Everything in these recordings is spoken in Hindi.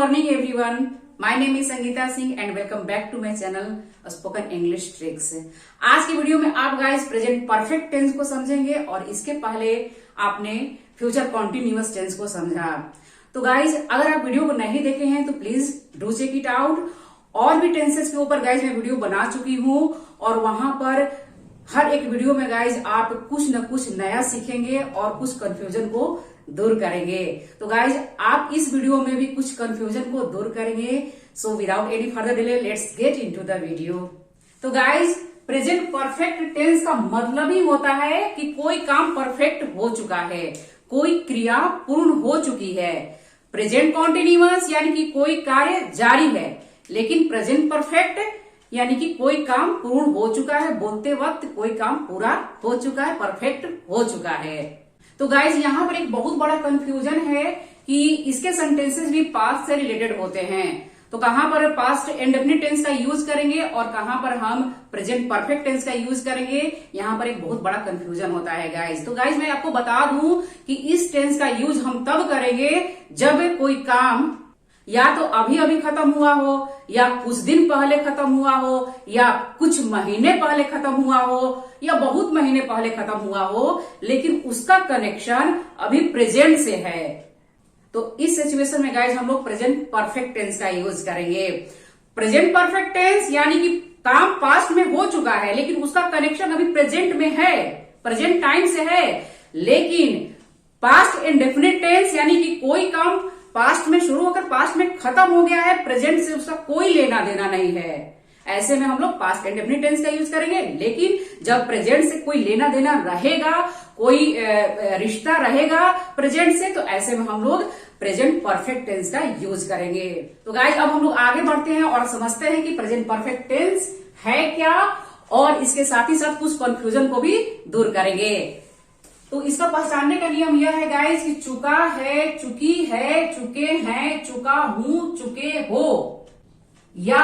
morning everyone. My name is Sangeeta Singh and welcome back to my channel spoken English tricks. आज की वीडियो में आप गाइस प्रेजेंट परफेक्ट टेंस को समझेंगे और इसके पहले आपने फ्यूचर कॉन्टिन्यूअस टेंस को समझा। तो गाइस अगर आप वीडियो को नहीं देखे हैं तो please do check it out. और भी टेंसेस के ऊपर गाइस मैं वीडियो बना चुकी हूँ और वहां पर हर एक वीडियो में गाइस आप कुछ न कुछ नया सीखेंगे और कुछ कंफ्यूजन को दूर करेंगे। तो गाइज आप इस वीडियो में भी कुछ कंफ्यूजन को दूर करेंगे। So without any further delay let's get into the video. तो गाइज प्रेजेंट परफेक्ट टेंस का मतलब ही होता है कि कोई काम परफेक्ट हो चुका है, कोई क्रिया पूर्ण हो चुकी है। प्रेजेंट कॉन्टिन्यूअस यानी कि कोई कार्य जारी है, लेकिन प्रेजेंट परफेक्ट यानी कि कोई काम पूर्ण हो चुका है, बोलते वक्त कोई काम पूरा हो चुका है, परफेक्ट हो चुका है। तो गाइज यहाँ पर एक बहुत बड़ा कंफ्यूजन है कि इसके सेंटेंसेस भी पास्ट से रिलेटेड होते हैं। तो कहां पर पास्ट इंडेफिनिट टेंस का यूज करेंगे और कहां पर हम प्रेजेंट परफेक्ट टेंस का यूज करेंगे, यहाँ पर एक बहुत बड़ा कंफ्यूजन होता है गाइज। तो गाइज मैं आपको बता दूं कि इस टेंस का यूज हम तब करेंगे जब कोई काम या तो अभी अभी खत्म हुआ हो, या कुछ दिन पहले खत्म हुआ हो, या कुछ महीने पहले खत्म हुआ हो, या बहुत महीने पहले खत्म हुआ हो, लेकिन उसका कनेक्शन अभी प्रेजेंट से है। तो इस सिचुएशन में गाइस हम लोग प्रेजेंट परफेक्ट टेंस का यूज करेंगे। प्रेजेंट परफेक्ट टेंस यानी कि काम पास्ट में हो चुका है लेकिन उसका कनेक्शन अभी प्रेजेंट में है, प्रेजेंट टाइम से है। लेकिन पास्ट इंडेफिनिट टेंस यानी कि कोई काम पास्ट में शुरू होकर पास्ट में खत्म हो गया है, प्रेजेंट से उसका कोई लेना देना नहीं है। ऐसे में हम लोग पास्ट इंडेफिनिट टेंस का यूज करेंगे। लेकिन जब प्रेजेंट से कोई लेना देना रहेगा, कोई रिश्ता रहेगा प्रेजेंट से, तो ऐसे में हम लोग प्रेजेंट परफेक्ट टेंस का यूज करेंगे। तो गाइस अब हम लोग आगे बढ़ते हैं और समझते हैं कि प्रेजेंट परफेक्ट टेंस है क्या, और इसके साथ ही साथ कुछ कंफ्यूजन को भी दूर करेंगे। तो इसका पहचानने का नियम यह है गाइस कि चुका है, चुकी है, चुके हैं, चुका हूं, चुके हो, या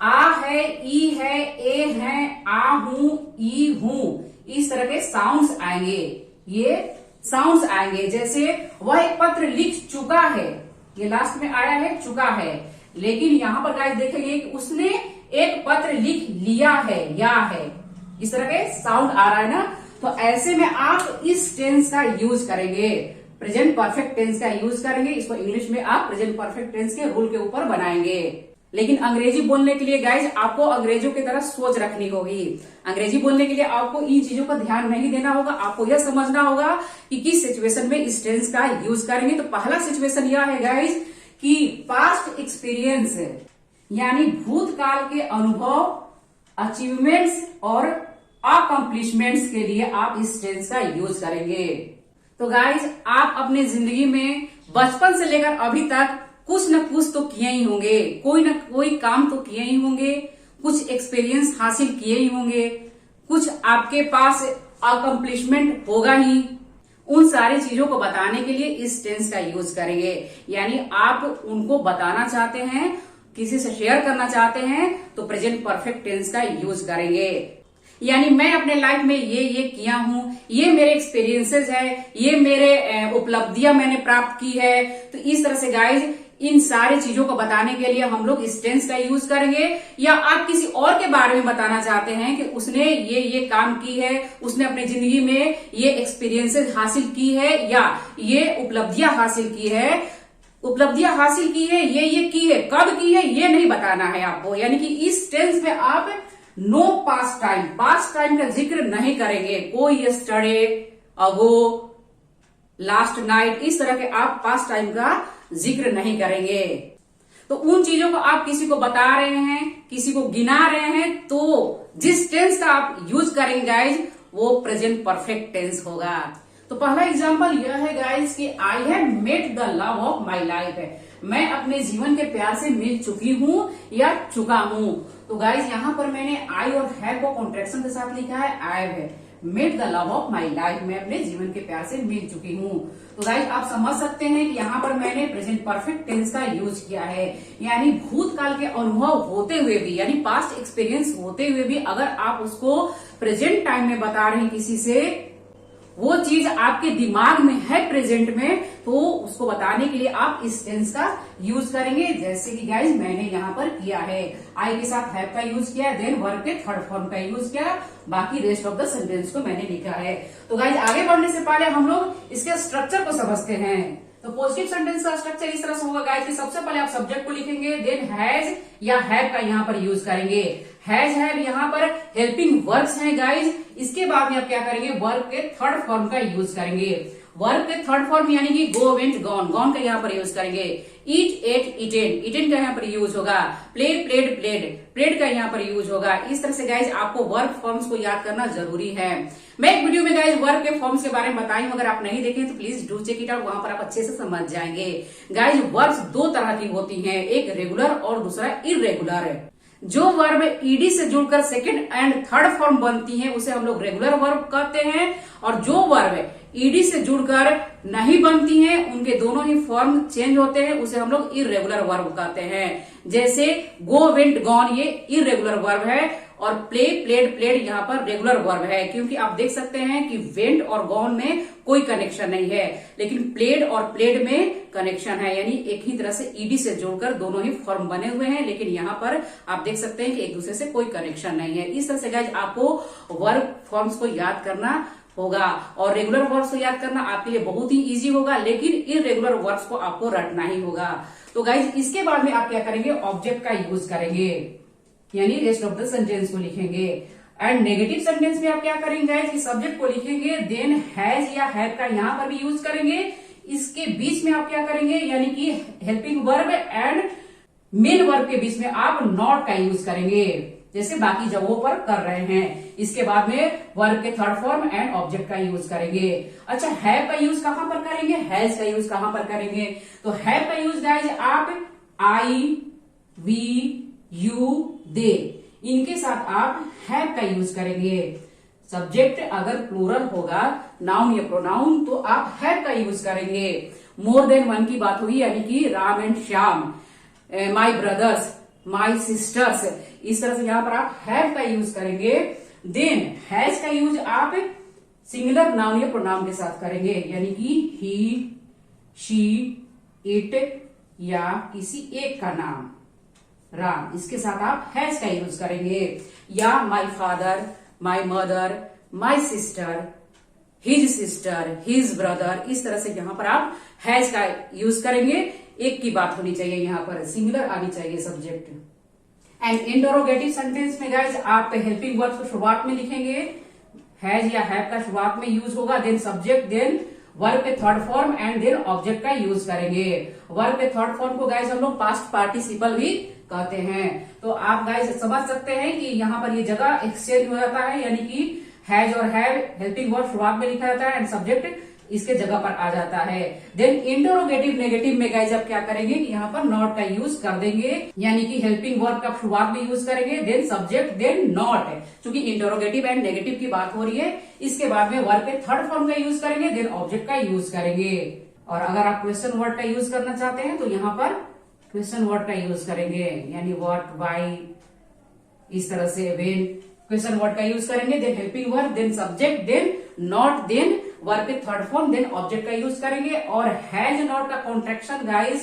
आ है, ई है, ए है, आ हूं, ई हूं, इस तरह के साउंड्स आएंगे। ये साउंड्स आएंगे जैसे वह एक पत्र लिख चुका है, ये लास्ट में आया है चुका है, लेकिन यहां पर गाइस देखेंगे कि उसने एक पत्र लिख लिया है, या है, इस तरह के साउंड आ रहा है ना। तो ऐसे में आप इस टेंस का यूज करेंगे, प्रेजेंट परफेक्ट टेंस का यूज करेंगे। इसको इंग्लिश में आप प्रेजेंट परफेक्ट टेंस के रूल के ऊपर बनाएंगे। लेकिन अंग्रेजी बोलने के लिए गाइज आपको अंग्रेजों की तरह सोच रखनी होगी। अंग्रेजी बोलने के लिए आपको इन चीजों का ध्यान नहीं देना होगा। आपको यह समझना होगा कि किस सिचुएशन में इस टेंस का यूज करेंगे। तो पहला सिचुएशन यह है गाइज कि पास्ट एक्सपीरियंस यानी भूतकाल के अनुभव, अचीवमेंट्स और अकम्प्लिशमेंट्स के लिए आप इस टेंस का यूज करेंगे। तो गाइज आप अपने जिंदगी में बचपन से लेकर अभी तक कुछ न कुछ तो किए ही होंगे, कोई न कोई काम तो किए ही होंगे, कुछ एक्सपीरियंस हासिल किए ही होंगे, कुछ आपके पास अकम्प्लिशमेंट होगा ही। उन सारी चीजों को बताने के लिए इस टेंस का यूज करेंगे। यानी आप उनको बताना चाहते हैं, किसी से शेयर करना चाहते हैं, तो प्रेजेंट परफेक्ट टेंस का यूज करेंगे। यानी मैं अपने लाइफ में ये किया हूं, ये मेरे एक्सपीरियंसेस है, ये मेरे उपलब्धियां मैंने प्राप्त की है। तो इस तरह से गाइज इन सारी चीजों को बताने के लिए हम लोग इस टेंस का यूज करेंगे। या आप किसी और के बारे में बताना चाहते हैं कि उसने ये काम की है, उसने अपनी जिंदगी में ये एक्सपीरियंसेस हासिल की है, या ये उपलब्धियां हासिल की है, उपलब्धियां हासिल की है, ये की है, कब की है ये नहीं बताना है आपको। यानी कि इस टेंस में आप नो पास्ट टाइम का जिक्र नहीं करेंगे। कोई यस्टरडे, अगो, लास्ट नाइट, इस तरह के आप पास्ट टाइम का जिक्र नहीं करेंगे। तो उन चीजों को आप किसी को बता रहे हैं, किसी को गिना रहे हैं, तो जिस टेंस का आप यूज करेंगे गाइज वो प्रेजेंट परफेक्ट टेंस होगा। तो पहला एग्जांपल यह है गाइज कि I have met the love of my life है, मैं अपने जीवन के प्यार से मिल चुकी हूं या चुका हूं। तो गाइज यहाँ पर मैंने आई और हैव को कॉन्ट्रैक्शन के साथ लिखा है, I have met the love of my life, मैं अपने जीवन के प्यार से मिल चुकी हूँ। तो गाइज आप समझ सकते हैं कि यहाँ पर मैंने प्रेजेंट परफेक्ट टेंस का यूज किया है। यानी भूतकाल के अनुभव होते हुए भी, यानी पास्ट एक्सपीरियंस होते हुए भी अगर आप उसको प्रेजेंट टाइम में बता रहे हैं किसी से, वो चीज आपके दिमाग में है प्रेजेंट में, तो उसको बताने के लिए आप इस टेंस का यूज करेंगे। जैसे कि गाइज मैंने यहाँ पर किया है, आई के साथ हैव का यूज किया, देन वर्ब के थर्ड फॉर्म का यूज किया, बाकी रेस्ट ऑफ द सेंटेंस को मैंने लिखा है। तो गाइज आगे बढ़ने से पहले हम लोग इसके स्ट्रक्चर को समझते हैं। तो पॉजिटिव सेंटेंस का स्ट्रक्चर इस तरह से होगा गाइस कि सबसे पहले आप सब्जेक्ट को लिखेंगे, देन हैज या हैव का यहाँ पर यूज करेंगे। हैज हैव यहाँ पर हेल्पिंग वर्ब्स हैं गाइस। इसके बाद में आप क्या करेंगे, वर्ब के थर्ड फॉर्म का यूज करेंगे। वर्ब के थर्ड फॉर्म यानी कि गो, वेंट, गॉन, गॉन का यहाँ पर यूज करेंगे। ईट, एट, इटेन, इटेन का यहाँ पर यूज होगा। प्ले, प्लेड, प्लेड, प्लेड का यहाँ पर यूज होगा। इस तरह से गाइज आपको वर्ब फॉर्म्स को याद करना जरूरी है। मैं एक वीडियो में गाइज वर्ब के फॉर्म्स के बारे में बताई हूं, अगर आप नहीं देखें तो please do check it out, वहां पर आप अच्छे से समझ जाएंगे। गाइज वर्ब्स दो तरह की होती हैं, एक रेगुलर और दूसरा इररेगुलर। जो वर्ब ईडी से जुड़कर सेकंड एंड थर्ड फॉर्म बनती हैं उसे हम लोग रेगुलर वर्ब कहते हैं, और जो वर्ब ईडी से जुड़कर नहीं बनती हैं, उनके दोनों ही फॉर्म चेंज होते हैं, उसे हम लोग इररेगुलर वर्ब कहते हैं। जैसे गो, वेंट, गॉन ये इररेगुलर वर्ब है, और प्ले, प्लेड, प्लेड यहाँ पर रेगुलर वर्ब है, क्योंकि आप देख सकते हैं कि वेंट और गॉन में कोई कनेक्शन नहीं है, लेकिन प्लेड और प्लेड में कनेक्शन है, यानी एक ही तरह से ईडी से जोड़कर दोनों ही फॉर्म बने हुए हैं, लेकिन यहाँ पर आप देख सकते हैं कि एक दूसरे से कोई कनेक्शन नहीं है। इस तरह से गाइज आपको वर्ब फॉर्म्स को याद करना होगा, और रेगुलर वर्ब्स को याद करना आपके लिए बहुत ही इजी होगा, लेकिन इररेगुलर वर्ब्स को आपको रटना ही होगा। तो गाइज इसके बाद में आप क्या करेंगे, ऑब्जेक्ट का यूज करेंगे, यानी रेस्ट ऑफ द सेंटेंस को लिखेंगे। एंड नेगेटिव सेंटेंस में आप क्या करेंगे गाइज कि सब्जेक्ट को लिखेंगे, देन हैज या हैव का यहाँ पर भी यूज करेंगे। इसके बीच में आप क्या करेंगे, यानी कि helping verb and main verb के बीच में आप नॉट का यूज करेंगे, जैसे बाकी जगहों पर कर रहे हैं। इसके बाद में वर्ब के थर्ड फॉर्म एंड ऑब्जेक्ट का यूज करेंगे। अच्छा, हैव का यूज कहां पर करेंगे, हैज का यूज कहां पर करेंगे, तो हैव का यूज गाइज आप आई, वी, यू, दे, इनके साथ आप हैव का यूज करेंगे। सब्जेक्ट अगर प्लूरल होगा, नाउन या प्रोनाउन, तो आप हैव का यूज करेंगे। मोर देन वन की बात होगी, यानी कि Ram and Shyam, my brothers, my sisters, इस तरह से यहां पर आप हैव का यूज करेंगे। देन हैज का यूज आप सिंगुलर नाउन या प्रोनाउन के साथ करेंगे, यानी कि ही, शी, इट या किसी एक का नाम, राम, इसके साथ आप हैज का यूज करेंगे। या my father, my mother, my sister, his sister, his brother, इस तरह से यहां पर आप हैज का यूज करेंगे। एक की बात होनी चाहिए, यहां पर सिंगुलर आनी चाहिए सब्जेक्ट। एंड इंटरोगेटिव सेंटेंस में गाइज आप हेल्पिंग वर्ब को शुरुआत में लिखेंगे, हैज या हैव का शुरुआत में यूज होगा, देन सब्जेक्ट, देन वर्ब के third form and then object का यूज करेंगे। वर्ब के थर्ड फॉर्म को गाइज हम लोग पास्ट पार्टिसिपल भी कहते हैं। तो आप गाइज समझ सकते हैं कि यहाँ पर ये जगह एक्सचेंज हो जाता है, यानी कि हैज और हैव हेल्पिंग वर्ब शुरुआत में लिखा जाता है एंड सब्जेक्ट इसके जगह पर आ जाता है। देन इंटरोगेटिव नेगेटिव में गाइज आप क्या करेंगे कि यहाँ पर नॉट का यूज कर देंगे, यानी कि हेल्पिंग वर्ब का शुरुआत में यूज करेंगे, देन सब्जेक्ट, देन नॉट, क्योंकि इंटरोगेटिव एंड नेगेटिव की बात हो रही है। इसके बाद में वर्ब के थर्ड फॉर्म का यूज करेंगे, देन ऑब्जेक्ट का यूज करेंगे। और अगर आप क्वेश्चन वर्ड का यूज करना चाहते हैं तो यहाँ पर क्वेश्चन वर्ड का यूज करेंगे, यानी व्हाट, व्हाई, इस तरह से व्हेन, क्वेश्चन वर्ड का यूज करेंगे, then helping verb, then subject, then not, then verb के थर्ड फॉर्म, देन ऑब्जेक्ट का यूज करेंगे। और हैज नॉट का कॉन्ट्रैक्शन गाइज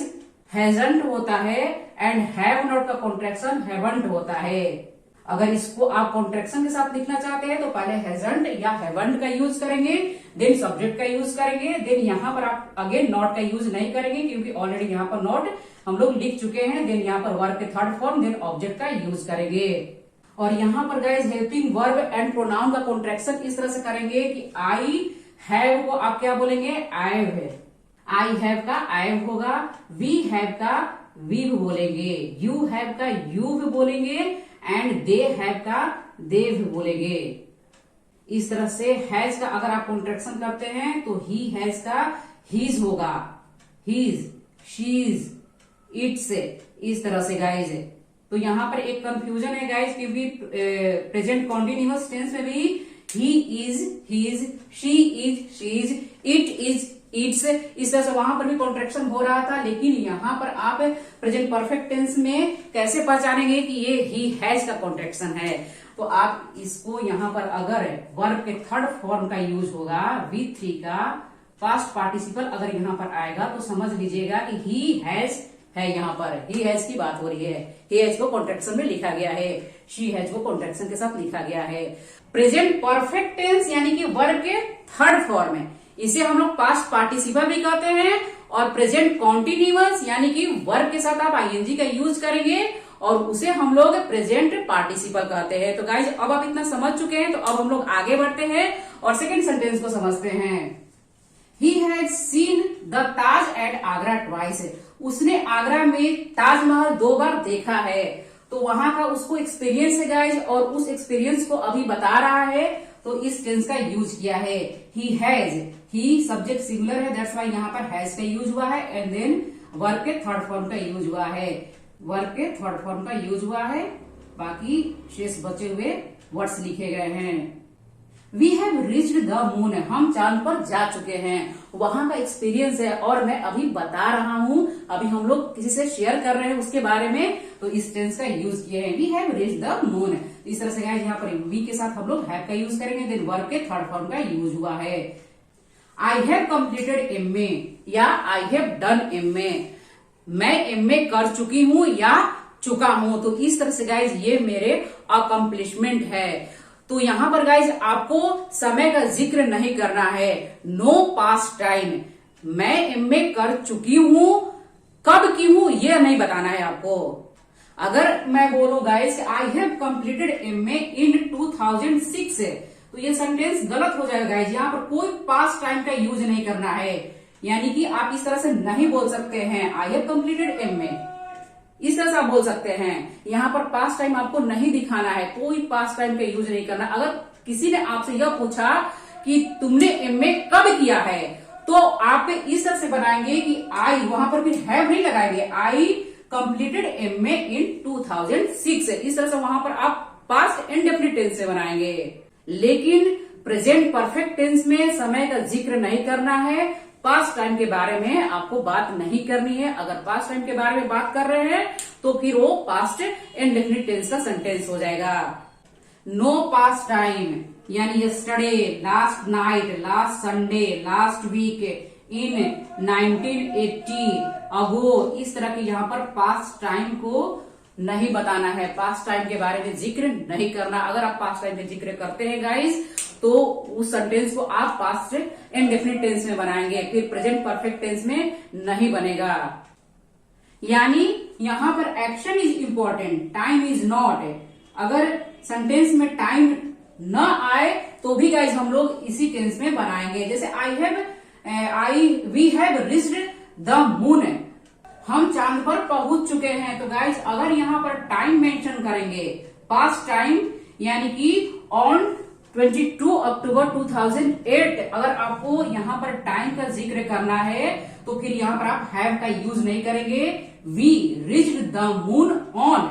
हैजंट होता है एंड हैव नॉट का कॉन्ट्रैक्शन हैवंट होता है। अगर इसको आप कॉन्ट्रैक्शन के साथ लिखना चाहते हैं तो पहले हैजंट या हैवंट का यूज करेंगे, देन सब्जेक्ट का यूज करेंगे, देन यहाँ पर आप अगेन नॉट का यूज नहीं करेंगे, क्योंकि ऑलरेडी यहाँ पर नॉट हम लोग लिख चुके हैं। देन यहाँ पर वर्ब के थर्ड फॉर्म, देन ऑब्जेक्ट का यूज करेंगे। और यहाँ पर guys helping verb and pronoun का कॉन्ट्रैक्शन इस तरह से करेंगे कि आई हैव को आप क्या बोलेंगे, आईव है, आई हैव का आईव होगा, वी हैव का वीव बोलेंगे, यू हैव का यूव बोलेंगे एंड दे हैव का देव बोलेंगे। इस तरह से हैज का अगर आप कॉन्ट्रैक्शन करते हैं तो ही हैज का हीज होगा, हीज, शीज, इट्स, इस तरह से गाइज। तो यहां पर एक कंफ्यूजन है गाइज, क्योंकि प्रेजेंट कॉन्टिन्यूअस टेंस में भी he is, he's, she is, she's, it is, it's, इस तरह से वहां पर भी कॉन्ट्रैक्शन हो रहा था। लेकिन यहाँ पर आप प्रेजेंट परफेक्ट टेंस में कैसे पहचानेंगे कि ये ही हैज का कॉन्ट्रैक्शन है। तो आप इसको यहाँ पर अगर वर्ब के थर्ड फॉर्म का यूज होगा, V3 का पास्ट पार्टिसिपल अगर यहाँ पर आएगा तो समझ लीजिएगा कि ही हैज है, यहाँ पर ही हैज की बात हो रही है। ही हैज को कॉन्ट्रैक्शन में लिखा गया है, शी हैज को कॉन्ट्रैक्शन के साथ लिखा गया है। प्रेजेंट परफेक्ट टेंस यानी कि वर्ब के थर्ड फॉर्म है, इसे हम लोग पास्ट पार्टिसिपल भी कहते हैं। और प्रेजेंट कॉन्टिन्यूअस यानी कि वर्ब के साथ आप आईएनजी का यूज करेंगे और उसे हम लोग प्रेजेंट पार्टिसिपल कहते हैं। तो गाइज अब आप इतना समझ चुके हैं, तो अब हम लोग आगे बढ़ते हैं और सेकेंड सेंटेंस को समझते हैं। He has seen the Taj at Agra twice, उसने आगरा में ताजमहल 2 बार देखा है। तो वहां का उसको एक्सपीरियंस है गाइज, और उस एक्सपीरियंस को अभी बता रहा है, तो इस टेंस का यूज किया है। He has, he subject singular है, दैट्स वाई यहाँ पर हैज का यूज हुआ है, एंड देन वर्ब के थर्ड फॉर्म का यूज हुआ है, वर्ब के थर्ड फॉर्म का यूज हुआ है। बाकी शेष बचे हुए वर्ड्स लिखे गए हैं। We have reached the moon, हम चांद पर जा चुके हैं, वहां का एक्सपीरियंस है और मैं अभी बता रहा हूं, अभी हम लोग किसी से शेयर कर रहे हैं उसके बारे में, तो इस टेंस का यूज किए हैं। We have reached the moon, इस तरह से यहाँ पर वी के साथ हम लोग हैव का यूज करेंगे, देन वर्ब के थर्ड फॉर्म का यूज हुआ है। आई हैव कंप्लीटेड एमए या आई हैव डन एमए, मैं एमए कर चुकी हूं या चुका हूं, तो इस तरह से गाइज ये मेरे अकम्प्लिशमेंट है। तो यहां पर गाइज आपको समय का जिक्र नहीं करना है, नो पास्ट टाइम, मैं एमए कर चुकी हूं, कब की हूं ये नहीं बताना है आपको। अगर मैं बोलूं guys I have completed MA इन 2006, तो ये सेंटेंस गलत हो जाएगा गाइज, यहाँ पर कोई पास्ट टाइम का यूज नहीं करना है, यानी कि आप इस तरह से नहीं बोल सकते हैं आई हैव कंप्लीटेड एमए, इस तरह से आप बोल सकते हैं। यहाँ पर पास्ट टाइम आपको नहीं दिखाना है, कोई पास्ट टाइम का यूज नहीं करना। अगर किसी ने आपसे यह पूछा कि तुमने एमए कब किया है, तो आप इस तरह से बनाएंगे कि आई, वहां पर फिर हैव नहीं लगाएंगे, आई कंप्लीटेड एमए इन 2006, इस तरह से वहां पर आप पास्ट इंडेफिनिट टेंस से बनाएंगे। लेकिन प्रेजेंट परफेक्ट टेंस में समय का जिक्र नहीं करना है, पास्ट टाइम के बारे में आपको बात नहीं करनी है। अगर पास्ट टाइम के बारे में बात कर रहे हैं तो फिर वो पास्ट इंडेफिनिट टेंस का सेंटेंस हो जाएगा। नो पास्ट टाइम यानी yesterday, last night, last Sunday, last week, in 1980, ago, इस तरह के यहाँ पर पास्ट टाइम को नहीं बताना है, पास्ट टाइम के बारे में जिक्र नहीं करना। अगर आप पास्ट टाइम में जिक्र करते हैं गाइस, तो उस सेंटेंस को आप पास्ट इंडेफिनिट टेंस में बनाएंगे, फिर प्रेजेंट परफेक्ट टेंस में नहीं बनेगा। यानी यहां पर action is important, time is not. अगर सेंटेंस में टाइम न आए तो भी गाइज हम लोग इसी टेंस में बनाएंगे। जैसे we have reached the moon, हम चांद पर पहुंच चुके हैं, तो गाइज अगर यहाँ पर टाइम मेंशन करेंगे, पास्ट टाइम यानी कि ऑन 22 अक्टूबर 2008, अगर आपको यहाँ पर टाइम का जिक्र करना है तो फिर यहाँ पर आप हैव का यूज नहीं करेंगे, we reached the moon on,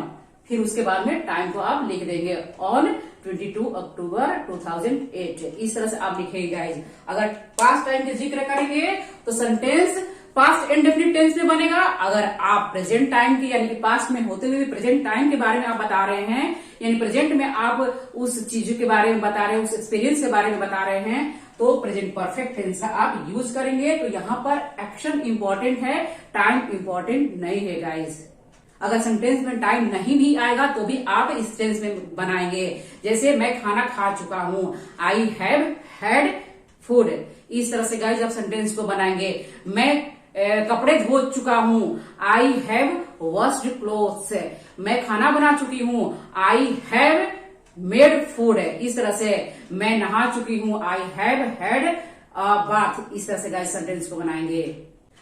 फिर उसके बाद में टाइम को आप लिख देंगे ऑन 22 अक्टूबर 2008, इस तरह से आप लिखेंगे गाइज। अगर पास्ट टाइम के जिक्र करेंगे तो सेंटेंस पास्ट इंडेफिनिट टेंस में बनेगा। अगर आप प्रेजेंट टाइम की यानी कि पास्ट में होते हुए प्रेजेंट टाइम के बारे में आप बता रहे हैं, यानी प्रेजेंट में आप उस चीज के बारे में बता रहे हैं, उस एक्सपीरियंस के बारे में बता रहे हैं, तो प्रेजेंट परफेक्ट टेंस का आप यूज करेंगे। तो यहाँ पर एक्शन इंपॉर्टेंट है, टाइम इंपॉर्टेंट नहीं है गाइज। अगर सेंटेंस में टाइम नहीं भी आएगा तो भी आप इस टेंस में बनाएंगे। जैसे मैं खाना खा चुका हूं, आई हैव हैड फूड, इस तरह से गाइज आप सेंटेंस को बनाएंगे। मैं कपड़े धो चुका हूं, आई हैव वॉश्ड क्लोथ्स, मैं खाना बना चुकी हूं, आई हैव मेड फूड, इस तरह से मैं नहा चुकी हूं, आई हैव हैड बाथ, इस तरह से गाइज सेंटेंस को बनाएंगे।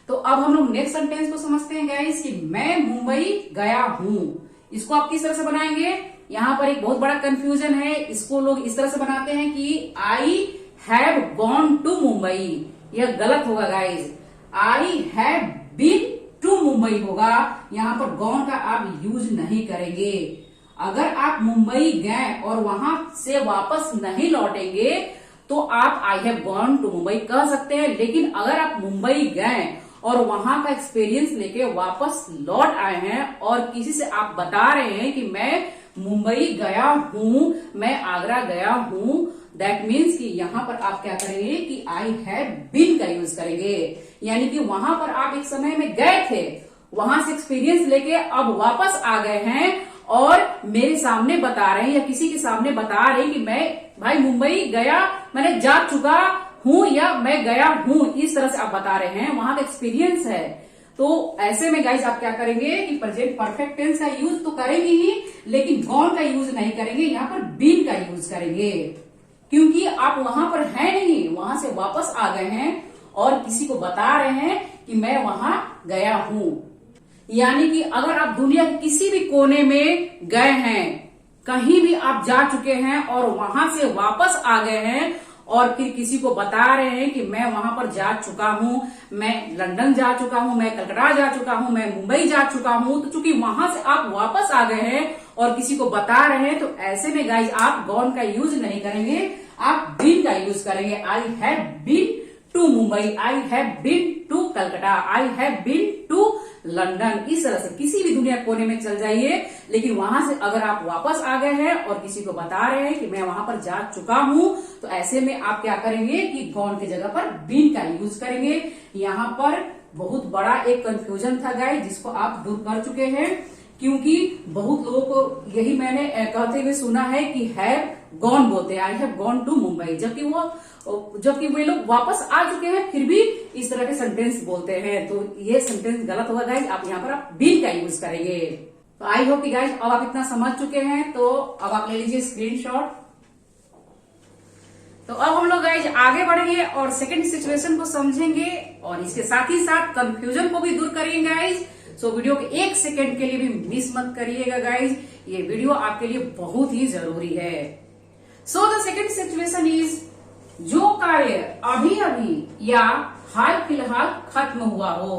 तो अब हम लोग नेक्स्ट सेंटेंस को समझते हैं गाइज कि मैं मुंबई गया हूं, इसको आप किस तरह से बनाएंगे। यहाँ पर एक बहुत बड़ा कंफ्यूजन है, इसको लोग इस तरह से बनाते हैं कि I have gone to Mumbai, यह गलत होगा guys, I have been to Mumbai होगा, यहाँ पर गॉन का आप यूज नहीं करेंगे। अगर आप मुंबई गए और वहां से वापस नहीं लौटेंगे तो आप I have gone to Mumbai कह सकते हैं, लेकिन अगर आप मुंबई गए और वहां का एक्सपीरियंस लेके वापस लौट आए हैं और किसी से आप बता रहे हैं कि मैं मुंबई गया हूं, मैं आगरा गया हूं, दैट मीन्स कि यहां पर आप क्या करेंगे कि आई हैव बीन का यूज करेंगे। यानी कि वहां पर आप एक समय में गए थे, वहां से एक्सपीरियंस लेके अब वापस आ गए हैं और मेरे सामने बता रहे हैं या किसी के सामने बता रहे हैं कि मैं भाई मुंबई गया, मैंने जा चुका हूं या मैं गया हूं, इस तरह से आप बता रहे हैं, वहां का एक्सपीरियंस है। तो ऐसे में गाइज आप क्या करेंगे कि प्रेजेंट परफेक्ट टेंस का यूज तो करेंगे ही, लेकिन गॉन का यूज नहीं करेंगे, यहाँ पर बीन का यूज करेंगे, क्योंकि आप वहां पर हैं नहीं, वहां से वापस आ गए हैं और किसी को बता रहे हैं कि मैं वहां गया हूं। यानी कि अगर आप दुनिया के किसी भी कोने में गए हैं, कहीं भी आप जा चुके हैं और वहां से वापस आ गए हैं और फिर किसी को बता रहे हैं कि मैं वहां पर जा चुका हूं, मैं लंदन जा चुका हूं, मैं कलकत्ता जा चुका हूं, मैं मुंबई जा चुका हूं, तो चूंकि वहां से आप वापस आ गए हैं और किसी को बता रहे हैं, तो ऐसे में गाइज आप गॉन का यूज नहीं करेंगे, आप बीन का यूज करेंगे। I have been to Mumbai, I have been to Calcutta, I have been to London. इस तरह से किसी भी दुनिया कोने में चल जाइए, लेकिन वहां से अगर आप वापस आ गए हैं और किसी को बता रहे हैं कि मैं वहां पर जा चुका हूं, तो ऐसे में आप क्या करेंगे कि गॉन की जगह पर बीन का यूज करेंगे। यहाँ पर बहुत बड़ा एक कंफ्यूजन था गाइस, जिसको आप दूर कर चुके हैं, क्योंकि बहुत लोगों को यही मैंने कहते हुए सुना है कि हैव गॉन बोलते हैं, I have gone to Mumbai, जबकि वे लोग वापस आ चुके हैं फिर भी इस तरह के सेंटेंस बोलते हैं। तो ये सेंटेंस गलत होगा गाइज, आप यहाँ पर आप बीन का यूज करेंगे। तो आई होप कि गाइज अब आप इतना समझ चुके हैं, तो अब आप ले लीजिए स्क्रीनशॉट। तो अब हम लोग गाइज आगे बढ़ेंगे और सेकंड सिचुएशन को समझेंगे और इसके साथ ही साथ कंफ्यूजन को भी दूर करेंगे गाइज। सो वीडियो को एक सेकंड के लिए भी मिस मत करिएगा गाइज, ये वीडियो आपके लिए बहुत ही जरूरी है। So the second situation is, जो कार्य अभी अभी या हाल फिलहाल खत्म हुआ हो,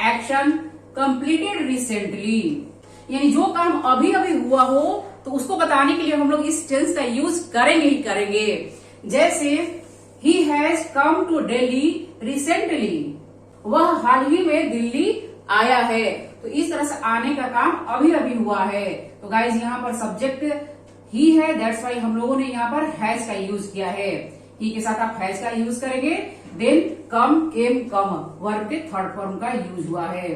एक्शन कंप्लीटेड रिसेंटली, यानी जो काम अभी अभी हुआ हो तो उसको बताने के लिए हम लोग इस टेंस का यूज करेंगे ही करेंगे। जैसे he has come to Delhi recently, वह हाल ही में दिल्ली आया है। तो इस तरह से आने का काम अभी अभी हुआ है। तो गाइज यहाँ पर सब्जेक्ट ही है, दैट्स वाई हम लोगों ने यहाँ पर हैज का यूज किया है। ही के साथ आप हैज का यूज करेंगे। देन कम केम कम, वर्ब के थर्ड फॉर्म का यूज हुआ है।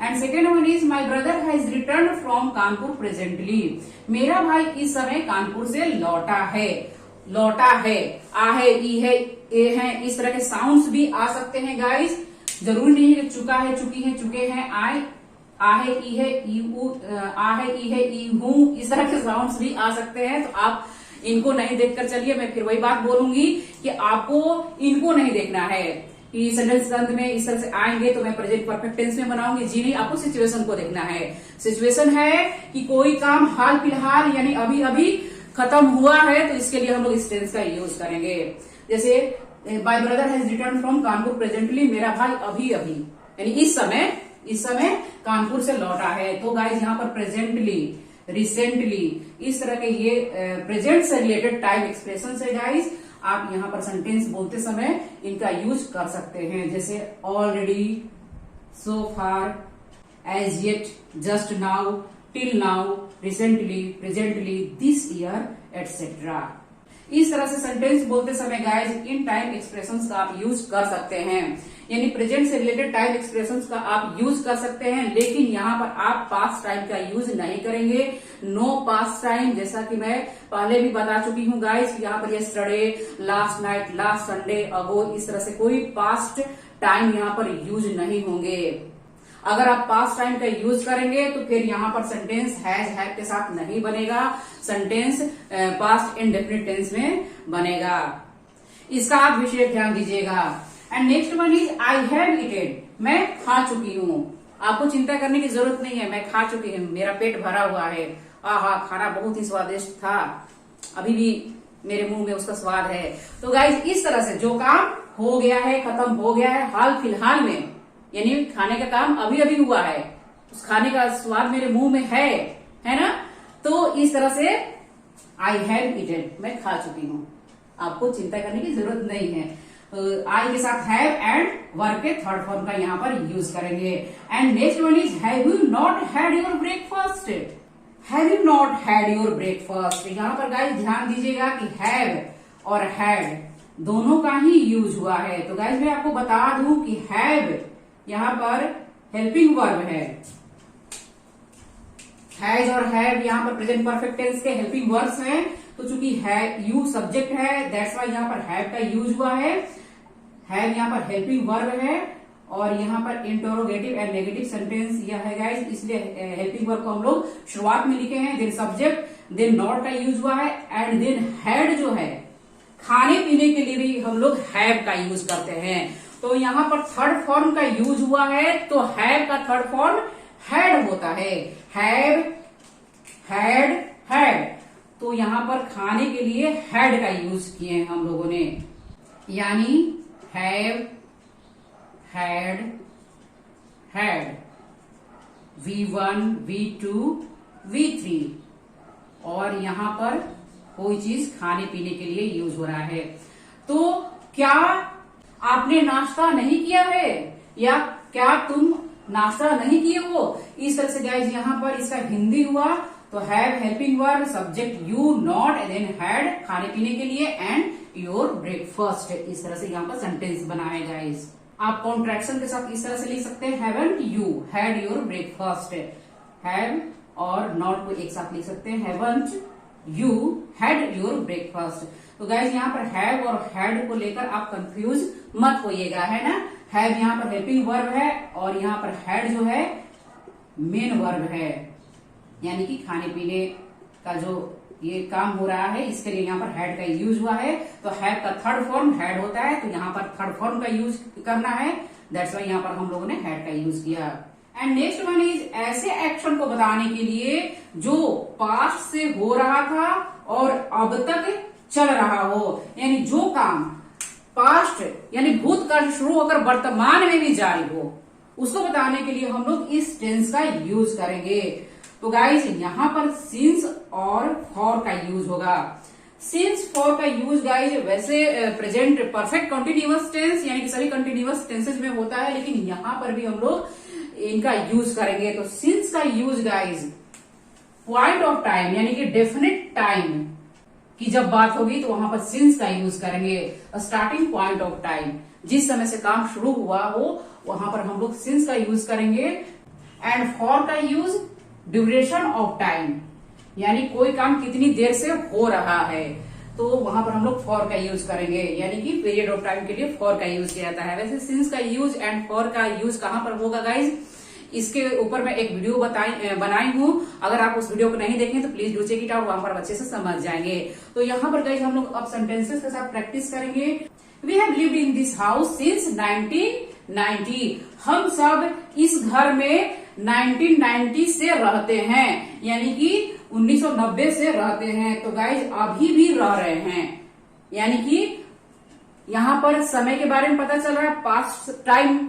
And second one is, my brother has return from Kanpur presently, मेरा भाई इस समय कानपुर से लौटा है। लौटा है, आ है, ई है, ए है, इस तरह के साउंड्स भी आ सकते हैं गाइज। जरूरी नहीं है कि चुका है, चुकी है, चुके हैं, आए, आ है, ई है, ई आ है, ई है, ई हूं, इस तरह के साउंड्स भी आ सकते हैं। तो आप इनको नहीं देखकर चलिए, मैं फिर वही बात बोलूंगी कि आपको इनको नहीं देखना है कि सेंटेंस के अंत में इस तरह से आएंगे तो मैं प्रेजेंट परफेक्ट टेंस में बनाऊंगी, जी नहीं, आपको सिचुएशन को देखना है। सिचुएशन है कि कोई काम हाल फिलहाल यानी अभी अभी खत्म हुआ है, तो इसके लिए हम लोग इस टेंस का यूज करेंगे। जैसे my brother has return from Kanpur presently, मेरा भाई अभी अभी यानी इस समय कानपुर से लौटा है। तो गाइज यहाँ पर प्रेजेंटली, रिसेंटली, इस तरह के ये प्रेजेंट से रिलेटेड टाइम एक्सप्रेशन है गाइज। आप यहाँ पर सेंटेंस बोलते समय इनका यूज कर सकते हैं, जैसे already, so far, as yet, just now, till now, recently, presently, this year, etcetera. इस तरह से सेंटेंस बोलते समय गाइज इन टाइम एक्सप्रेशंस का आप यूज कर सकते हैं, यानी प्रेजेंट से रिलेटेड टाइम एक्सप्रेशंस का आप यूज कर सकते हैं। लेकिन यहाँ पर आप पास्ट टाइम का यूज नहीं करेंगे, नो पास्ट टाइम, जैसा कि मैं पहले भी बता चुकी हूँ गाइज। यहाँ पर yesterday, last night, last Sunday, ago, इस तरह से कोई पास्ट टाइम यहाँ पर यूज नहीं होंगे। अगर आप पास्ट टाइम का यूज करेंगे तो फिर यहाँ पर सेंटेंस हैव के साथ नहीं बनेगा, सेंटेंस पास्ट इंडेफिनिट टेंस में बनेगा। इसका आप विशेष ध्यान दीजिएगा। And next one is, I have ईटेड, मैं खा चुकी हूँ। आपको चिंता करने की जरूरत नहीं है, मैं खा चुकी हूँ, मेरा पेट भरा हुआ है। आहा, खाना बहुत ही स्वादिष्ट था, अभी भी मेरे मुंह में उसका स्वाद है। तो गाइज इस तरह से जो काम हो गया है, खत्म हो गया है हाल फिलहाल में, यानी खाने का काम अभी अभी हुआ है, उस खाने का स्वाद मेरे मुंह में है ना, तो इस तरह से आई हैव ईटेन, मैं खा चुकी हूँ। आपको चिंता करने की जरूरत नहीं है। आई के साथ हैव एंड वर्ब के थर्ड फॉर्म का यहाँ पर यूज करेंगे। And next one is, have you not had your breakfast, have you not had your breakfast. यहाँ पर गाइज ध्यान दीजिएगा कि हैव और हैड दोनों का ही यूज हुआ है। तो गाइज मैं आपको बता दूं कि हैव यहाँ पर हेल्पिंग वर्ब है, हैज और हैव यहाँ पर प्रेजेंट परफेक्ट टेंस के हेल्पिंग वर्ब्स हैं। तो चूंकि है यू सब्जेक्ट है, दैट्स वाई यहाँ पर हैव का यूज हुआ है। हैव यहाँ पर हेल्पिंग वर्ब है और यहाँ पर इंटरोगेटिव एंड नेगेटिव सेंटेंस यह है गाइस, इसलिए हेल्पिंग वर्ब को हम लोग शुरुआत में लिखे हैं, देन सब्जेक्ट, देन नॉट का यूज हुआ है एंड देन हैड जो है खाने पीने के लिए भी हम लोग हैव का यूज करते हैं। तो यहाँ पर थर्ड फॉर्म का यूज हुआ है, तो हैव का थर्ड फॉर्म हैड होता है। Have, had, had. तो यहाँ पर खाने के लिए हैड का यूज किए हैं हम लोगों ने, यानी have, had, had, V1, V2, V3 और यहाँ पर कोई चीज खाने पीने के लिए यूज हो रहा है। तो क्या आपने नाश्ता नहीं किया है या क्या तुम नाश्ता नहीं किए हो, इस तरह से गाइज यहाँ पर इसका हिंदी हुआ तो have helping verb, subject you, not, then had खाने पीने के लिए एंड योर ब्रेकफास्ट। इस तरह से यहाँ पर सेंटेंस बना है गाइज। आप कॉन्ट्रैक्शन के साथ इस तरह से लिख सकते हैं, haven't you had your breakfast. Have और नॉट को एक साथ लिख सकते हैं, haven't you had your breakfast. तो गाइज यहाँ पर हैव और हैड को लेकर आप कंफ्यूज मत होइएगा, है ना। हैव यहाँ पर हेल्पिंग वर्ब है और यहाँ पर हैड जो है मेन वर्ब है, यानी कि खाने पीने का जो ये काम हो रहा है इसके लिए यहाँ पर हैड का यूज हुआ है। तो हैव का थर्ड फॉर्म हैड होता है, तो यहाँ पर थर्ड फॉर्म का यूज करना है, दैट्स वाई यहाँ पर हम लोगों ने हैड का यूज किया। एंड नेक्स्ट वन इज ऐसे एक्शन को बताने के लिए जो पास्ट से हो रहा था और अब तक चल रहा हो, यानी जो काम पास्ट यानी भूतकाल से शुरू होकर वर्तमान में भी जारी हो, उसको बताने के लिए हम लोग इस टेंस का यूज करेंगे। तो गाइज यहाँ पर सिंस और फॉर का यूज होगा। सिंस फॉर का यूज गाइज वैसे प्रेजेंट परफेक्ट कंटिन्यूअस टेंस यानी कि सभी कंटिन्यूअस टेंसेज में होता है, लेकिन यहाँ पर भी हम लोग इनका यूज करेंगे। तो सिंस का use guys point of time यानी कि डेफिनेट टाइम की जब बात होगी तो वहां पर सिंस का यूज करेंगे। स्टार्टिंग पॉइंट ऑफ टाइम, जिस समय से काम शुरू हुआ हो वहां पर हम लोग सिंस का यूज करेंगे। एंड फॉर का यूज ड्यूरेशन ऑफ टाइम, यानी कोई काम कितनी देर से हो रहा है, तो वहां पर हम लोग फॉर का यूज करेंगे, यानी कि पीरियड ऑफ टाइम के लिए फॉर का यूज किया जाता है। वैसे सिंस का यूज एंड फॉर का यूज कहां पर होगा गाइज, इसके ऊपर मैं एक वीडियो बनाई हूं, अगर आप उस वीडियो को नहीं देखें तो please do check it out, वहां पर अच्छे से समझ जाएंगे। तो यहाँ पर गाइज हम लोग अब सेंटेंसेस के साथ प्रैक्टिस करेंगे। We have lived in this house since 1990। हम सब इस घर में 1990 से रहते हैं, यानी कि 1990 से रहते हैं। तो गाइज अभी भी रह रहे हैं, यानी कि यहाँ पर समय के बारे में पता चल रहा है, पास्ट टाइम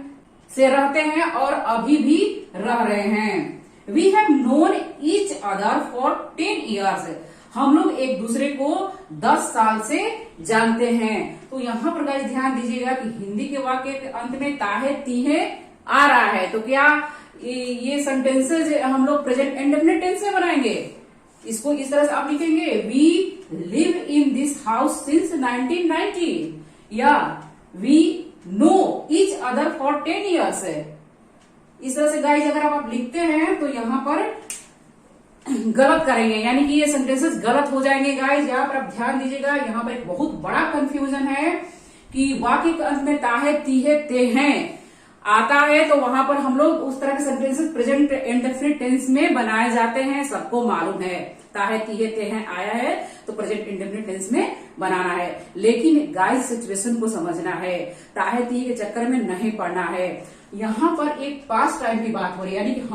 से रहते हैं और अभी भी रह रहे हैं। We have known each other for 10 years. हम लोग एक दूसरे को 10 साल से जानते हैं। तो यहाँ पर गाइस ध्यान दीजिएगा कि हिंदी के वाक्य के अंत में ताहे तीहे आ रहा है, तो क्या ये सेंटेंसेज हम लोग प्रेजेंट इंडेफिनिट टेंस में बनाएंगे। इसको इस तरह से आप लिखेंगे, we live in this house since 1990 या we know each other for 10 years. इस तरह से गाइज अगर आप लिखते हैं तो यहाँ पर गलत करेंगे, यानी कि ये सेंटेंसेस गलत हो जाएंगे गाइज। यहाँ पर आप ध्यान दीजिएगा, यहाँ पर एक बहुत बड़ा कंफ्यूजन है कि वाक्य के अंत में ताहे तीहे ते हैं आता है, तो वहां पर हम लोग उस तरह के सेंटेंसेस प्रेजेंट इंडेफिनिट टेंस में बनाए जाते हैं, सबको मालूम है। ताहे तीहे ते हैं आया है तो प्रेजेंट इंडेफिनिट टेंस में बनाना है, लेकिन गाइस सिचुएशन को समझना है, ताहे तीहे के चक्कर में नहीं पड़ना है। यहाँ पर एक पास्ट टाइम की बात हो रही है, यानी कि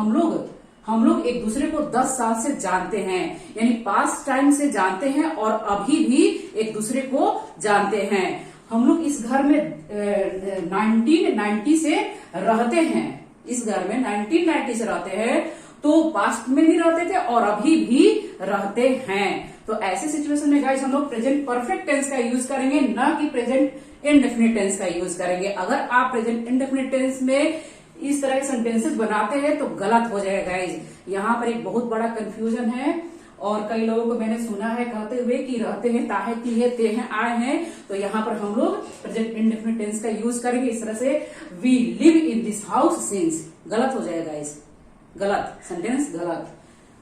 हम लोग एक दूसरे को 10 साल से जानते हैं, यानी पास्ट टाइम से जानते हैं और अभी भी एक दूसरे को जानते हैं। हम लोग इस घर में 1990 से रहते हैं, इस घर में 1990 से रहते हैं, तो पास्ट में भी रहते थे और अभी भी रहते हैं। तो ऐसे सिचुएशन में गाइस हम लोग प्रेजेंट परफेक्ट टेंस का यूज करेंगे, न कि प्रेजेंट इंडेफिनिट टेंस का यूज करेंगे। अगर आप प्रेजेंट इंडेफिनिट टेंस में इस तरह के सेंटेंसेस बनाते हैं तो गलत हो जाएगा गाइज। यहाँ पर एक बहुत बड़ा कंफ्यूजन है और कई लोगों को मैंने सुना है कहते हुए कि रहते हैं, ताहे, तीहे, ते हैं, आए हैं। तो यहाँ पर हम लोग प्रेजेंट इंडेफिनिट टेंस का यूज करेंगे इस तरह से, we live in this house since. गलत हो जाएगा गाइज, गलत सेंटेंस, गलत।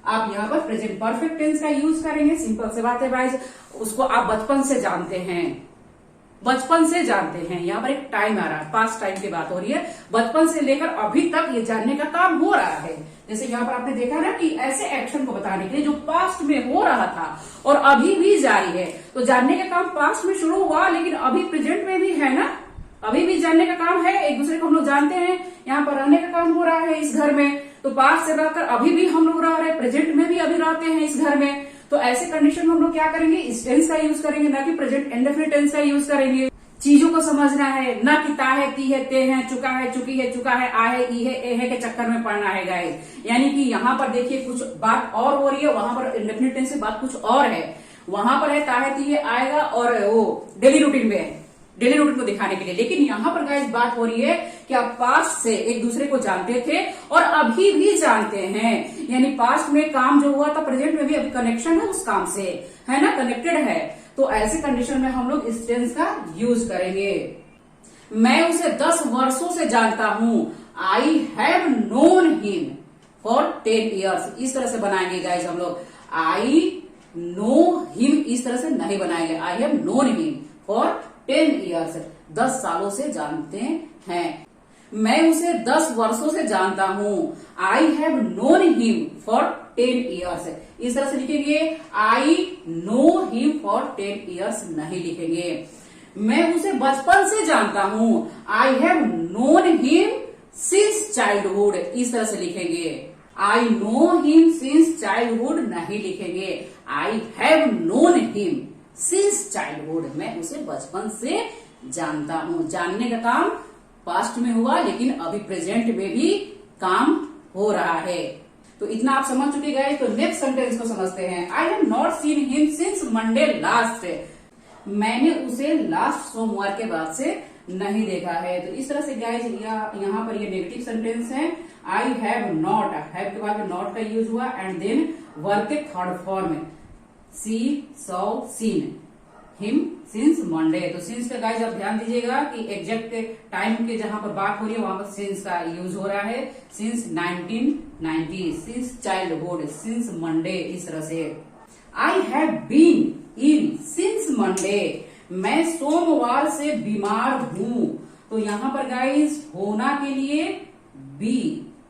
आप यहाँ पर प्रेजेंट परफेक्ट टेंस का यूज करेंगे। सिंपल से बात है गाइज, उसको आप बचपन से जानते हैं, बचपन से जानते हैं। यहाँ पर एक टाइम आ रहा है, पास्ट टाइम की बात हो रही है, बचपन से लेकर अभी तक ये जानने का काम हो रहा है। जैसे यहाँ पर आपने देखा ना कि ऐसे एक्शन को बताने के लिए जो पास्ट में हो रहा था और अभी भी जारी है, तो जानने का काम पास्ट में शुरू हुआ लेकिन अभी प्रेजेंट में भी है ना, अभी भी जानने का काम है। एक दूसरे को हम लोग जानते हैं, यहाँ पर रहने का काम हो रहा है इस घर में, तो पास्ट से रहकर अभी भी हम लोग रह रहे हैं, प्रेजेंट में भी अभी रहते हैं इस घर में। तो ऐसे कंडीशन में हम लोग क्या करेंगे, इस टेंस का यूज करेंगे, ना कि प्रेजेंट इंडेफिनिट टेंस का यूज करेंगे। चीजों को समझना है, न कि ता है, ती है, ते है, चुका है, चुकी है, चुका है, आ है, ई है, ए है के चक्कर में पड़ना है गाइस। यानी कि यहाँ पर देखिए कुछ बात और हो रही है, वहां पर इंडेफिनिट टेंस से बात कुछ और है। वहां पर है ता है, ती है, आएगा और वो डेली रूटीन में है, डेली रूटीन को दिखाने के लिए। लेकिन यहाँ पर गाइस बात हो रही है कि आप पास्ट से एक दूसरे को जानते थे और अभी भी जानते हैं, यानी पास्ट में काम जो हुआ था प्रेजेंट में भी अभी कनेक्शन है उस काम से, है ना, कनेक्टेड है। तो ऐसे कंडीशन में हम लोग इस टेंस का यूज करेंगे। मैं उसे 10 वर्षों से जानता हूं, I have known him for 10 years. इस तरह से बनाएंगे गाइस हम लोग, आई नो हिम इस तरह से नहीं बनाएंगे, I have known him for 10 years, 10 सालों से जानते हैं। मैं उसे 10 वर्षों से जानता हूं, I have known him for 10 years. इस तरह से लिखेंगे, I know him for 10 years नहीं लिखेंगे। मैं उसे बचपन से जानता हूं, I have known him since childhood. इस तरह से लिखेंगे, I know him since childhood नहीं लिखेंगे, I have known him since childhood. मैं उसे बचपन से जानता हूं। जानने का काम पास्ट में हुआ लेकिन अभी प्रेजेंट में भी काम हो रहा है। तो इतना आप समझ चुके गए। तो नेक्स्ट सेंटेंस को समझते हैं। I have not seen him since Monday last. मैंने उसे लास्ट सोमवार के बाद से नहीं देखा है। तो इस तरह से गाइस यहाँ पर ये नेगेटिव सेंटेंस है। आई हैव नॉट, हैव के बाद में नॉट का यूज हुआ एंड देन वर्ब के third form see, saw, seen, him since Monday. तो सिंस पे गाइस आप ध्यान दीजिएगा कि एग्जैक्ट टाइम के जहां पर बात हो रही है वहां पर सिंस का यूज हो रहा है। Since 1990, since childhood, since Monday, इस तरह से। I have been ill since Monday. मैं सोमवार से बीमार हूं। तो यहाँ पर गाइस होना के लिए बी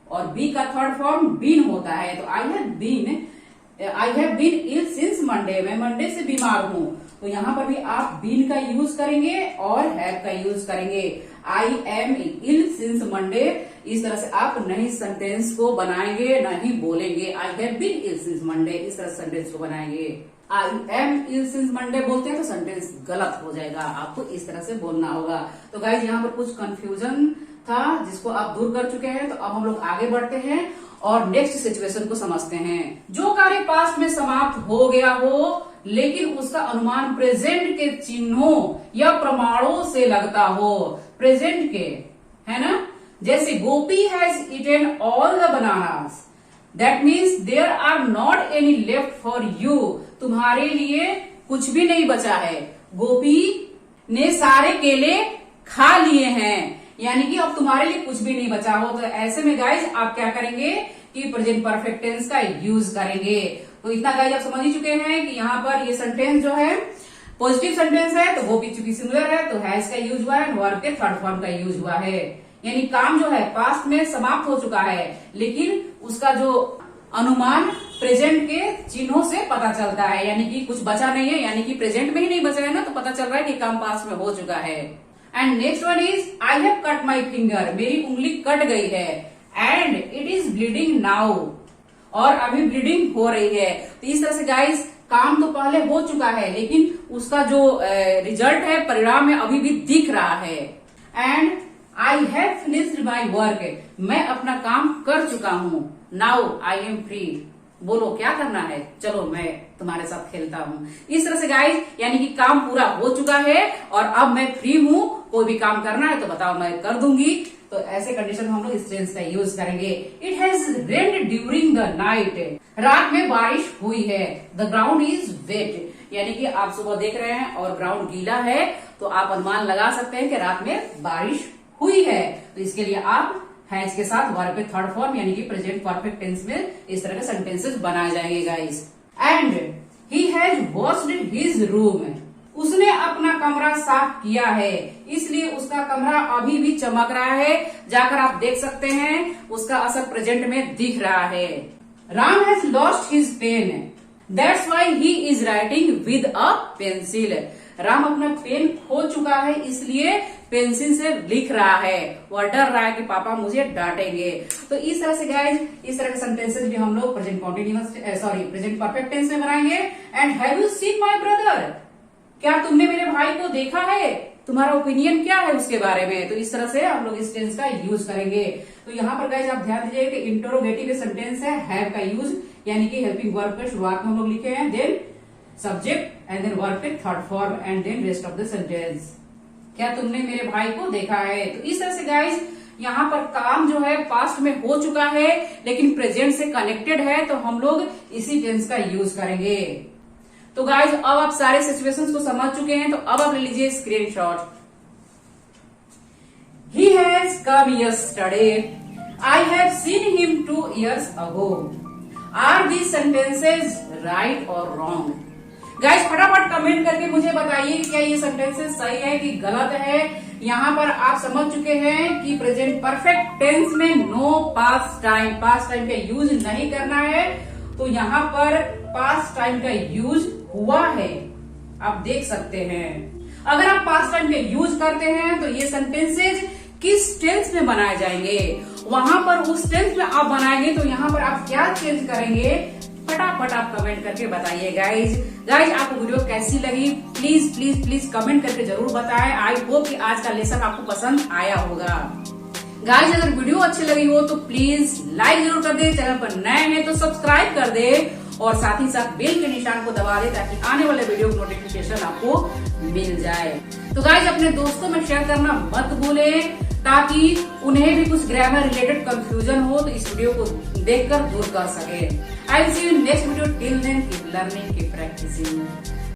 और बी का थर्ड फॉर्म बीन होता है। तो I have been ill since Monday. मैं मंडे से बीमार हूं। तो यहाँ पर भी आप बीन का यूज करेंगे और हैव का यूज करेंगे। I am ill since Monday. इस तरह से आप नहीं सेंटेंस को बनाएंगे, नहीं बोलेंगे। I have been ill since Monday, इस तरह सेंटेंस को बनाएंगे। I am ill since Monday बोलते हैं तो सेंटेंस गलत हो जाएगा, आपको इस तरह से बोलना होगा। तो गाइज यहाँ पर कुछ कंफ्यूजन था जिसको आप दूर कर चुके हैं। तो अब हम लोग आगे बढ़ते हैं और नेक्स्ट सिचुएशन को समझते हैं। जो कार्य पास्ट में समाप्त हो गया हो लेकिन उसका अनुमान प्रेजेंट के चिन्हों या प्रमाणों से लगता हो, प्रेजेंट के, है ना। जैसे Gopi has eaten all the bananas, that means there are not any left for you. तुम्हारे लिए कुछ भी नहीं बचा है, गोपी ने सारे केले खा लिए हैं, यानी कि अब तुम्हारे लिए कुछ भी नहीं बचा हो। तो ऐसे में गाइज आप क्या करेंगे कि प्रेजेंट परफेक्ट टेंस का यूज करेंगे। तो इतना गाइज आप समझ ही चुके हैं कि यहाँ पर ये सेंटेंस जो है पॉजिटिव सेंटेंस है तो वो भी चूंकि सिंगुलर है तो हैज का यूज हुआ है, वर्ब के थर्ड फॉर्म का यूज हुआ है। यानी काम जो है पास्ट में समाप्त हो चुका है लेकिन उसका जो अनुमान प्रेजेंट के चिन्हों से पता चलता है, यानी कि कुछ बचा नहीं है, यानी कि प्रेजेंट में ही नहीं बचा है ना, तो पता चल रहा है कि काम पास्ट में हो चुका है। And next one is I have cut my finger. मेरी उंगली कट गई है and it is bleeding now, और अभी ब्लीडिंग हो रही है। तो इस तरह से गाइस काम तो पहले हो चुका है लेकिन उसका जो रिजल्ट है, परिणाम है, अभी भी दिख रहा है। And I have finished my work. मैं अपना काम कर चुका हूं। Now I am free. बोलो क्या करना है, चलो मैं तुम्हारे साथ खेलता हूँ। इस तरह से गाइस यानी कि काम पूरा हो चुका है और अब मैं फ्री हूँ, कोई भी काम करना है तो बताओ मैं कर दूंगी। तो ऐसे कंडीशन में हम लोग इस टेंस का यूज करेंगे। It has rained during the night, रात में बारिश हुई है। द ग्राउंड इज वेट, यानी कि आप सुबह देख रहे हैं और ग्राउंड गीला है, तो आप अनुमान लगा सकते हैं कि रात में बारिश हुई है। तो इसके लिए आप हैज के साथ वर्ब के थर्ड फॉर्म यानी कि प्रेजेंट परफेक्ट टेंस में इस तरह के सेंटेंसेस बनाए जाएंगे guys. And he has washed his room, उसने अपना कमरा साफ किया है, इसलिए उसका कमरा अभी भी चमक रहा है। जाकर आप देख सकते हैं, उसका असर प्रेजेंट में दिख रहा है। Ram has lost his pen, that's why he is writing with a pencil, Ram अपना पेन खो चुका है, इसलिए पेंसिल से लिख रहा है। वह डर रहा है कि पापा मुझे डांटेंगे। तो इस तरह से गाइज, इस तरह के सेंटेंसेस भी हम लोग प्रेजेंट प्रेजेंट परफेक्ट टेंस में बनाएंगे। And have you seen my brother, क्या तुमने मेरे भाई को देखा है, तुम्हारा ओपिनियन क्या है उसके बारे में। तो इस तरह से हम लोग इस टेंस का यूज करेंगे। तो यहाँ पर गाइज आप ध्यान दीजिए कि इंटरोगेटिव सेंटेंस है, हैव का यूज, यानी कि हेल्पिंग वर्ब के शुरुआत में हम लोग लिखे हैं, then subject and then verb के third form and then rest of the sentence. क्या तुमने मेरे भाई को देखा है। तो इस तरह से गाइज यहाँ पर काम जो है पास्ट में हो चुका है लेकिन प्रेजेंट से कनेक्टेड है, तो हम लोग इसी टेंस का यूज करेंगे। तो गाइज अब आप सारे सिचुएशंस को समझ चुके हैं, तो अब आप ले लीजिए screenshot. He has come yesterday, I have seen him 2 years ago, are these sentences right और रॉन्ग। गाइस फटाफट कमेंट करके मुझे बताइए कि क्या ये सेंटेंसेस सही है कि गलत है। यहाँ पर आप समझ चुके हैं कि प्रेजेंट परफेक्ट टेंस में नो पास्ट टाइम का यूज नहीं करना है, तो यहाँ पर पास्ट टाइम का यूज हुआ है, आप देख सकते हैं। अगर आप पास्ट टाइम का यूज करते हैं तो ये सेंटेंसेज किस टेंस में बनाए जाएंगे, वहां पर उस टेंस में आप बनाएंगे, तो यहाँ पर आप क्या चेंज करेंगे, फटाफट आप कमेंट करके बताइए गाइज। आपको वीडियो कैसी लगी प्लीज प्लीज प्लीज कमेंट करके जरूर बताएं। आई होप कि आज का लेसन आपको पसंद आया होगा। गाइज अगर वीडियो अच्छी लगी हो तो प्लीज लाइक जरूर कर दे, चैनल पर नए हैं तो सब्सक्राइब कर दे और साथ ही साथ बेल के निशान को दबा दे ताकि आने वाले वीडियो की नोटिफिकेशन आपको मिल जाए। तो गाइज अपने दोस्तों में शेयर करना मत भूलें ताकि उन्हें भी कुछ ग्रामर रिलेटेड कंफ्यूजन हो तो इस वीडियो को देखकर दूर कर सके। I will see you next video, till then keep learning, keep practising.